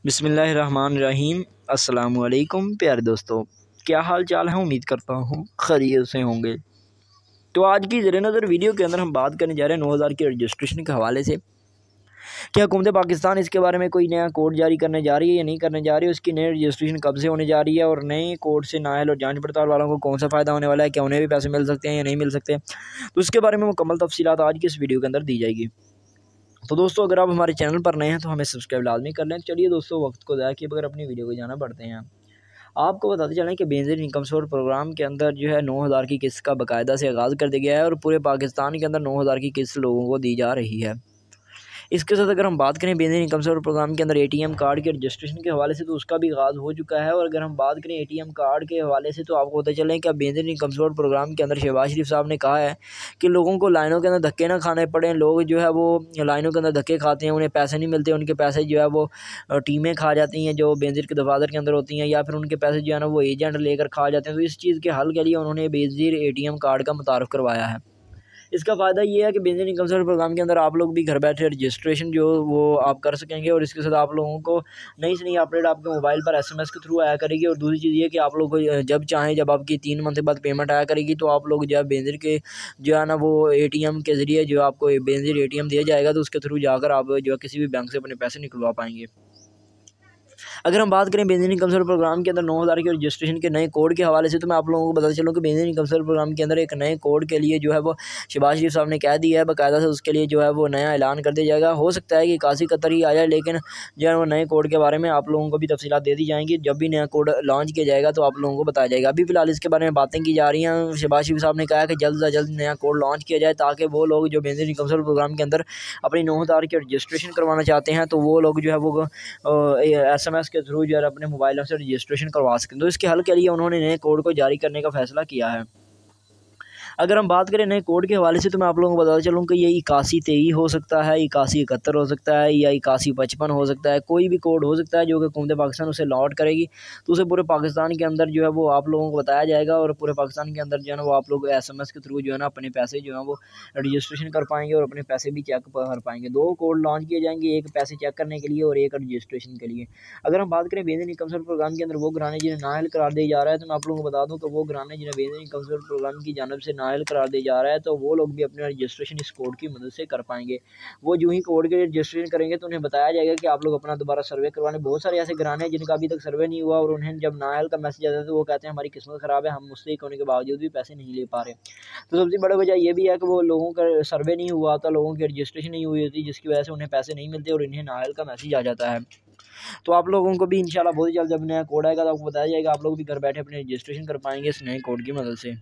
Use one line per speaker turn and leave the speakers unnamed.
बिस्मिल्लाहिर्रहमानिर्रहीम। अस्सलामुअलैकुम प्यारे दोस्तों, क्या हाल चाल है। उम्मीद करता हूँ खैरियत से होंगे। तो आज की ज़र नज़र वीडियो के अंदर हम बात करने जा रहे हैं 9000 के रजिस्ट्रेशन के हवाले से। क्या हुकूमत पाकिस्तान इसके बारे में कोई नया कोड जारी करने जा रही है या नहीं करने जा रही है, उसकी नई रजिस्ट्रेशन कब से होने जा रही है, और नए कोड से नाअहल और जांच पड़ताल वालों को कौन सा फ़ायदा होने वाला है, क्या उन्हें भी पैसे मिल सकते हैं या नहीं मिल सकते। तो उसके बारे में मुकम्मल तफसीलात आज की इस वीडियो के अंदर दी जाएगी। तो दोस्तों, अगर आप हमारे चैनल पर नए हैं तो हमें सब्सक्राइब लाजमी कर लें। चलिए दोस्तों, वक्त को ज़ाया किए बगैर अपनी वीडियो को जाना बढ़ते हैं। आपको बताते चलें कि बेनज़ीर इनकम सोर्स प्रोग्राम के अंदर जो है 9000 की किस्त का बाकायदा से आगाज़ कर दिया गया है और पूरे पाकिस्तान के अंदर 9000 की किस्त लोगों को दी जा रही है। इसके साथ अगर हम बात करें बेनज़ीर इनकम सोर्स प्रोग्राम के अंदर एटीएम कार्ड के रजिस्ट्रेशन के हवाले से, तो उसका भी आगाज़ हो चुका है। और अगर हम बात करें एटीएम कार्ड के हवाले से, तो आपको पता चलें कि बेनज़ीर इनकम सोर्स प्रोग्राम के अंदर शहबाज शरीफ साहब ने कहा है कि लोगों को लाइनों के अंदर धक्के ना खाने पड़े। लोग जो है वो लाइनों के अंदर धक्के खाते हैं, उन्हें पैसे नहीं मिलते, उनके पैसे जो है वो टीमें खा जाती हैं जो बेनज़ीर के दफातर के अंदर होती हैं, या फिर उनके पैसे जो है ना वो एजेंट लेकर खा जाते हैं। तो इस चीज़ के हल के लिए उन्होंने बेनज़ीर एटीएम कार्ड का मुतारफ़ करवाया है। इसका फ़ायदा ये है कि बेनज़ीर इनकम सोर्स प्रोग्राम के अंदर आप लोग भी घर बैठे रजिस्ट्रेशन जो वो आप कर सकेंगे, और इसके साथ आप लोगों को नई से नई अपडेट आपके मोबाइल पर एसएमएस के थ्रू आया करेगी। और दूसरी चीज़ ये कि आप लोग को जब चाहें, जब आपकी 3 मंथ बाद पेमेंट आया करेगी, तो आप लोग जो है बेनज़ीर के जो है ना वो एटीएम के ज़रिए जो आपको बेनज़ीर एटीएम दिया जाएगा, तो उसके थ्रू जाकर आप जो है किसी भी बैंक से अपने पैसे निकलवा पाएंगे। अगर हम बात करें बेनज़ीर इनकम सोर्स प्रोग्राम के अंदर 9000 के रजिस्ट्रेशन के नए कोड के हवाले से, तो मैं आप लोगों को बताता चलूँ कि बेनज़ीर इनकम सोर्स प्रोग्राम के अंदर एक नए कोड के लिए जो है वो शहबाज शरीफ साहब ने कह दिया है बाकायदा से, उसके लिए जो है वो नया ऐलान कर दिया जाएगा। हो सकता है कि कासी कतर ही आ जाए, लेकिन जो है वो नए कोड के बारे में आप लोगों को भी तफसीलात दे दी जाएंगी। जब भी नया कोड लॉन्च किया जाएगा तो आप लोगों को बताया जाएगा। अभी फ़िलहाल इसके बारे में बातें की जा रही हैं। शहबाज शरीफ साहब ने कहा कि जल्द से जल्द नया कोड लॉन्च किया जाए, ताकि वो लोग जो बेनज़ीर इनकम सोर्स प्रोग्राम के अंदर अपनी 9000 के रजिस्ट्रेशन करवाना चाहते हैं, तो वो लोग जो है वो एसएमएस के थ्रू जो है अपने मोबाइलों से रजिस्ट्रेशन करवा सकते हैं। तो इसके हल के लिए उन्होंने नए कोड को जारी करने का फैसला किया है। अगर हम बात करें नए कोड के हवाले से, तो मैं आप लोगों को बताता चलूँ कि ये 8123 हो सकता है, 8171 हो सकता है, या 8155 हो सकता है। कोई भी कोड हो सकता है जो कि हुकूमत पाकिस्तान उसे लॉट करेगी, तो उसे पूरे पाकिस्तान के अंदर जो है वो आप लोगों को बताया जाएगा। और पूरे पाकिस्तान के अंदर जो है ना वो आप लोग एसएमएस के थ्रू जो है ना अपने पैसे जो है वो रजिस्ट्रेशन कर पाएंगे और अपने पैसे भी चेक कर पाएंगे। 2 कोड लॉन्च किए जाएंगे, एक पैसे चेक करने के लिए और एक रजिस्ट्रेशन के लिए। अगर हम बात करें बेनज़ीर इनकम सोर्स प्रोग्राम के अंदर वो घराने जिन्हें नाअहल करार दिया जा रहा है, तो मैं आप लोगों को बता दूं कि वो घराने जिन्हें बेनज़ीर इनकम सोर्स प्रोग्राम की जानिब से नाअहल करार दिया जा रहा है, तो वो लोग भी अपना रजिस्ट्रेशन इस कोड की मदद से कर पाएंगे। वो जो ही कोड के रजिस्ट्रेशन करेंगे तो उन्हें बताया जाएगा कि आप लोग अपना दोबारा सर्वे करवाने। बहुत सारे ऐसे घराने हैं जिनका अभी तक सर्वे नहीं हुआ, और उन्हें जब नाअहल का मैसेज आता है तो वो कहते हैं हमारी किस्मत ख़राब है, हम मुस्तहिक होने के बावजूद भी पैसे नहीं ले पा रहे। तो सबसे बड़ी वजह ये भी है कि वो लोगों का सर्वे नहीं हुआ होता, लोगों की रजिस्ट्रेशन नहीं हुई होती, जिसकी वजह से उन्हें पैसे नहीं मिलते और इन्हें नाअहल का मैसेज आ जाता है। तो आप लोगों को भी इंशाल्लाह बहुत जल्द जब नया कोड आएगा तो आपको बताया जाएगा, आप लोग भी घर बैठे अपने रजिस्ट्रेशन कर पाएंगे इस नए कोड की मदद से।